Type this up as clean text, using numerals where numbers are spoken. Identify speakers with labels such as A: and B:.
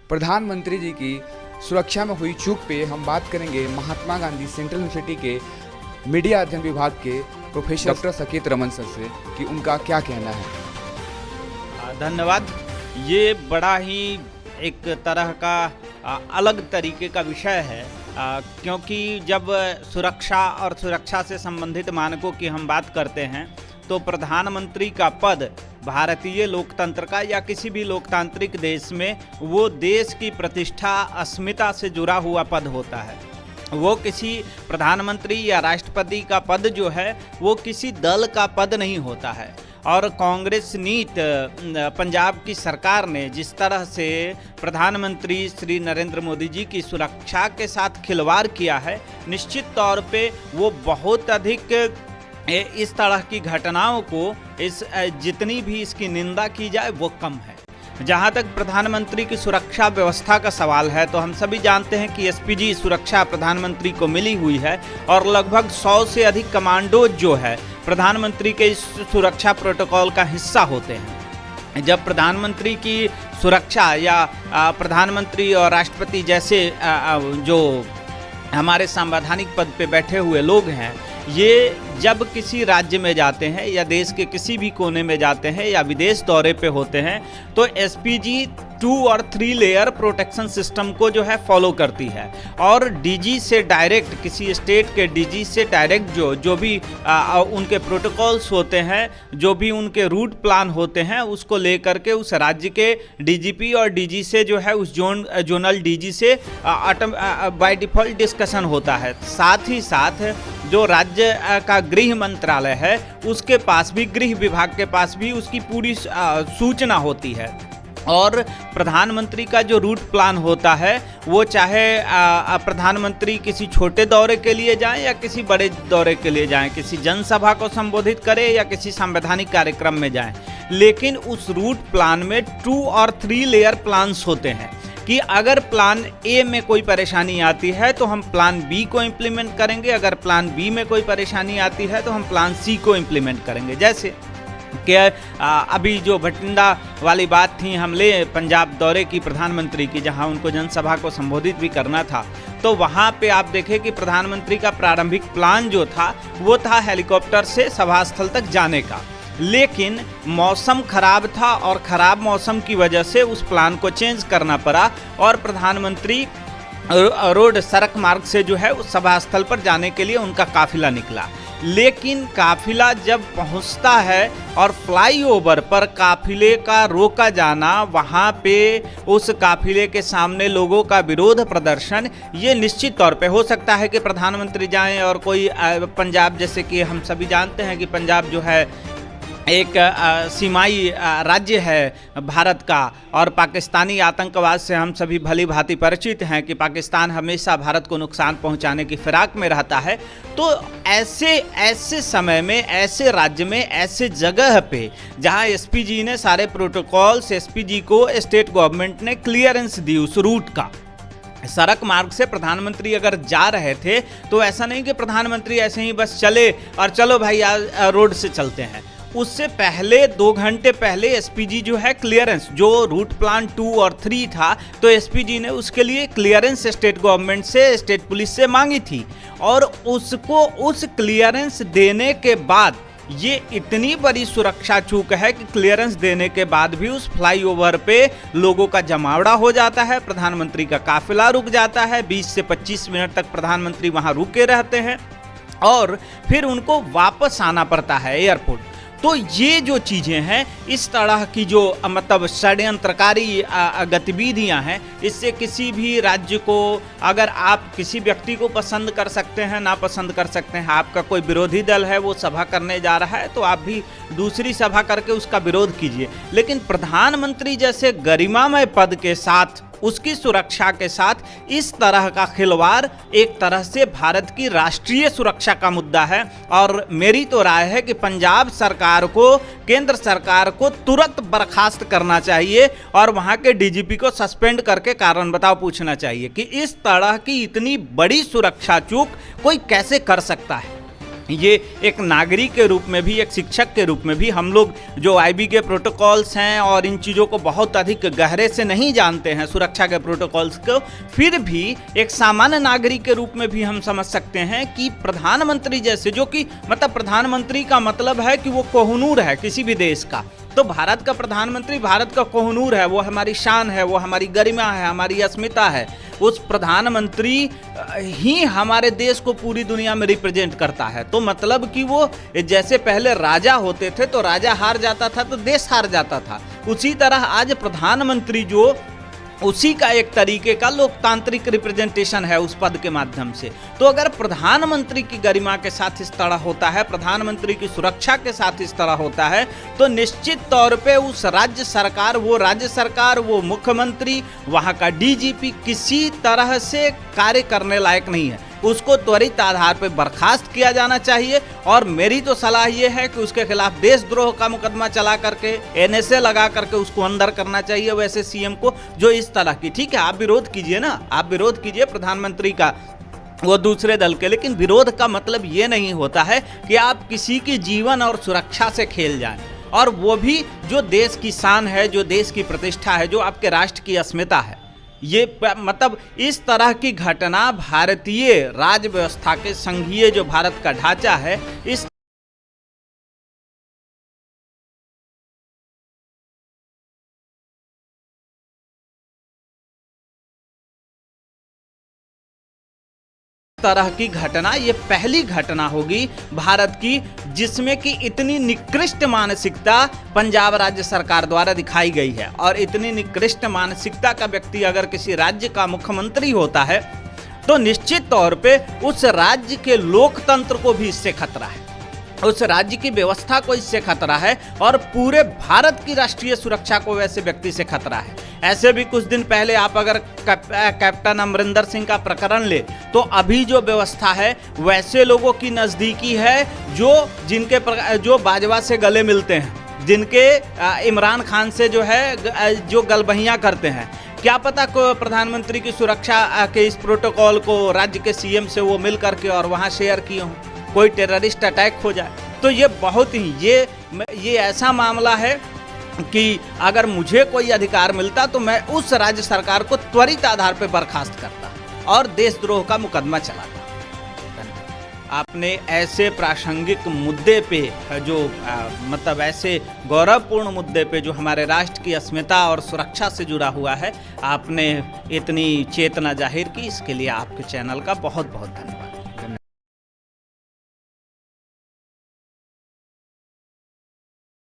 A: प्रधानमंत्री जी की सुरक्षा में हुई चूक पे हम बात करेंगे महात्मा गांधी सेंट्रल यूनिवर्सिटी के मीडिया अध्ययन विभाग के प्रोफेसर डॉक्टर सकेत रमन सर से कि उनका क्या कहना है।
B: धन्यवाद। ये बड़ा ही एक तरह का अलग तरीके का विषय है, क्योंकि जब सुरक्षा और सुरक्षा से संबंधित मानकों की हम बात करते हैं तो प्रधानमंत्री का पद भारतीय लोकतंत्र का या किसी भी लोकतांत्रिक देश में वो देश की प्रतिष्ठा अस्मिता से जुड़ा हुआ पद होता है। वो किसी प्रधानमंत्री या राष्ट्रपति का पद जो है वो किसी दल का पद नहीं होता है। और कांग्रेस नीति पंजाब की सरकार ने जिस तरह से प्रधानमंत्री श्री नरेंद्र मोदी जी की सुरक्षा के साथ खिलवाड़ किया है, निश्चित तौर पे वो बहुत अधिक इस तरह की घटनाओं को जितनी भी इसकी निंदा की जाए वो कम है। जहाँ तक प्रधानमंत्री की सुरक्षा व्यवस्था का सवाल है तो हम सभी जानते हैं कि एसपीजी सुरक्षा प्रधानमंत्री को मिली हुई है और लगभग 100 से अधिक कमांडोज जो है प्रधानमंत्री के इस सुरक्षा प्रोटोकॉल का हिस्सा होते हैं। जब प्रधानमंत्री की सुरक्षा या प्रधानमंत्री और राष्ट्रपति जैसे जो हमारे संवैधानिक पद पे बैठे हुए लोग हैं, ये जब किसी राज्य में जाते हैं या देश के किसी भी कोने में जाते हैं या विदेश दौरे पे होते हैं तो एसपीजी 2 और 3 लेयर प्रोटेक्शन सिस्टम को जो है फॉलो करती है। और डीजी से डायरेक्ट किसी स्टेट के डीजी से डायरेक्ट जो भी उनके प्रोटोकॉल्स होते हैं, जो भी उनके रूट प्लान होते हैं, उसको लेकर के उस राज्य के डीजीपी और डीजी से जो है उस जोनल डीजी से बाय डिफ़ॉल्ट डिस्कशन होता है। साथ ही साथ जो राज्य का गृह मंत्रालय है उसके पास भी, गृह विभाग के पास भी उसकी पूरी सूचना होती है। और प्रधानमंत्री का जो रूट प्लान होता है वो चाहे प्रधानमंत्री किसी छोटे दौरे के लिए जाएं या किसी बड़े दौरे के लिए जाएं, किसी जनसभा को संबोधित करें या किसी संवैधानिक कार्यक्रम में जाएं, लेकिन उस रूट प्लान में 2 और 3 लेयर प्लान्स होते हैं कि अगर प्लान ए में कोई परेशानी आती है तो हम प्लान बी को इम्प्लीमेंट करेंगे, अगर प्लान बी में कोई परेशानी आती है तो हम प्लान सी को इम्प्लीमेंट करेंगे। जैसे कि अभी जो भटिंडा वाली बात थी, हमले पंजाब दौरे की प्रधानमंत्री की, जहां उनको जनसभा को संबोधित भी करना था, तो वहां पे आप देखें कि प्रधानमंत्री का प्रारंभिक प्लान जो था वो था हेलीकॉप्टर से सभा स्थल तक जाने का, लेकिन मौसम खराब था और ख़राब मौसम की वजह से उस प्लान को चेंज करना पड़ा और प्रधानमंत्री रोड सड़क मार्ग से जो है उस सभा स्थल पर जाने के लिए उनका काफिला निकला। लेकिन काफिला जब पहुंचता है और फ्लाईओवर पर काफिले का रोका जाना, वहां पे उस काफिले के सामने लोगों का विरोध प्रदर्शन, ये निश्चित तौर पे हो सकता है कि प्रधानमंत्री जाएं और कोई पंजाब, जैसे कि हम सभी जानते हैं कि पंजाब जो है एक सीमाई राज्य है भारत का और पाकिस्तानी आतंकवाद से हम सभी भली भांति परिचित हैं कि पाकिस्तान हमेशा भारत को नुकसान पहुंचाने की फिराक में रहता है। तो ऐसे समय में, ऐसे राज्य में, ऐसे जगह पे जहां एसपीजी ने सारे प्रोटोकॉल्स, एसपीजी को स्टेट गवर्नमेंट ने क्लियरेंस दी उस रूट का, सड़क मार्ग से प्रधानमंत्री अगर जा रहे थे तो ऐसा नहीं कि प्रधानमंत्री ऐसे ही बस चले और चलो भाई रोड से चलते हैं। उससे पहले 2 घंटे पहले एसपीजी जो है क्लियरेंस, जो रूट प्लान 2 और 3 था, तो एसपीजी ने उसके लिए क्लियरेंस स्टेट गवर्नमेंट से, स्टेट पुलिस से मांगी थी और उसको उस क्लियरेंस देने के बाद ये इतनी बड़ी सुरक्षा चूक है कि क्लियरेंस देने के बाद भी उस फ्लाईओवर पे लोगों का जमावड़ा हो जाता है, प्रधानमंत्री का काफिला रुक जाता है, 20 से 25 मिनट तक प्रधानमंत्री वहां रुके रहते हैं और फिर उनको वापस आना पड़ता है एयरपोर्ट। तो ये जो चीज़ें हैं, इस तरह की जो मतलब षड्यंत्रकारी गतिविधियां हैं, इससे किसी भी राज्य को, अगर आप किसी व्यक्ति को पसंद कर सकते हैं, ना पसंद कर सकते हैं, आपका कोई विरोधी दल है वो सभा करने जा रहा है तो आप भी दूसरी सभा करके उसका विरोध कीजिए, लेकिन प्रधानमंत्री जैसे गरिमामय पद के साथ, उसकी सुरक्षा के साथ इस तरह का खिलवाड़ एक तरह से भारत की राष्ट्रीय सुरक्षा का मुद्दा है। और मेरी तो राय है कि पंजाब सरकार को, केंद्र सरकार को तुरंत बर्खास्त करना चाहिए और वहां के डीजीपी को सस्पेंड करके कारण बताओ पूछना चाहिए कि इस तरह की इतनी बड़ी सुरक्षा चूक कोई कैसे कर सकता है। ये एक नागरिक के रूप में भी, एक शिक्षक के रूप में भी हम लोग जो आईबी के प्रोटोकॉल्स हैं और इन चीज़ों को बहुत अधिक गहरे से नहीं जानते हैं, सुरक्षा के प्रोटोकॉल्स को, फिर भी एक सामान्य नागरिक के रूप में भी हम समझ सकते हैं कि प्रधानमंत्री जैसे, जो कि मतलब प्रधानमंत्री का मतलब है कि वो कोहिनूर है किसी भी देश का, तो भारत का प्रधानमंत्री भारत का कोहिनूर है, वो हमारी शान है, वो हमारी गरिमा है, हमारी अस्मिता है। उस प्रधानमंत्री ही हमारे देश को पूरी दुनिया में रिप्रेजेंट करता है। तो मतलब कि वो जैसे पहले राजा होते थे तो राजा हार जाता था तो देश हार जाता था, उसी तरह आज प्रधानमंत्री जो उसी का एक तरीके का लोकतांत्रिक रिप्रेजेंटेशन है उस पद के माध्यम से। तो अगर प्रधानमंत्री की गरिमा के साथ इस तरह होता है, प्रधानमंत्री की सुरक्षा के साथ इस तरह होता है, तो निश्चित तौर पे उस राज्य सरकार, वो मुख्यमंत्री, वहाँ का डीजीपी किसी तरह से कार्य करने लायक नहीं है। उसको त्वरित आधार पर बर्खास्त किया जाना चाहिए और मेरी तो सलाह ये है कि उसके खिलाफ देशद्रोह का मुकदमा चला करके, एनएसए लगा करके उसको अंदर करना चाहिए वैसे सीएम को, जो इस तरह की, ठीक है आप विरोध कीजिए ना, आप विरोध कीजिए प्रधानमंत्री का, वो दूसरे दल के, लेकिन विरोध का मतलब ये नहीं होता है कि आप किसी की जीवन और सुरक्षा से खेल जाएं, और वो भी जो देश की शान है, जो देश की प्रतिष्ठा है, जो आपके राष्ट्र की अस्मिता है। ये मतलब इस तरह की घटना भारतीय राज व्यवस्था के संघीय जो भारत का ढांचा है, इस तरह की घटना ये पहली घटना होगी भारत की जिसमें कि इतनी निकृष्ट मानसिकता पंजाब राज्य सरकार द्वारा दिखाई गई है। और इतनी निकृष्ट मानसिकता का व्यक्ति अगर किसी राज्य का मुख्यमंत्री होता है तो निश्चित तौर पे उस राज्य के लोकतंत्र को भी इससे खतरा है, उस राज्य की व्यवस्था को इससे खतरा है, और पूरे भारत की राष्ट्रीय सुरक्षा को वैसे व्यक्ति से खतरा है। ऐसे भी कुछ दिन पहले आप अगर कैप्टन अमरिंदर सिंह का प्रकरण ले तो अभी जो व्यवस्था है वैसे लोगों की नज़दीकी है जो बाजवा से गले मिलते हैं, जिनके इमरान खान से जो है जो गलबहियाँ करते हैं। क्या पता को प्रधानमंत्री की सुरक्षा के इस प्रोटोकॉल को राज्य के सीएम से वो मिल करके और वहाँ शेयर किए हों, कोई टेररिस्ट अटैक हो जाए। तो ये बहुत ही ये ऐसा मामला है कि अगर मुझे कोई अधिकार मिलता तो मैं उस राज्य सरकार को त्वरित आधार पर बर्खास्त करता और देशद्रोह का मुकदमा चलाता। आपने ऐसे प्रासंगिक मुद्दे पे जो मतलब ऐसे गौरवपूर्ण मुद्दे पे जो हमारे राष्ट्र की अस्मिता और सुरक्षा से जुड़ा हुआ है, आपने इतनी चेतना जाहिर की, इसके लिए आपके चैनल का बहुत बहुत धन्यवाद।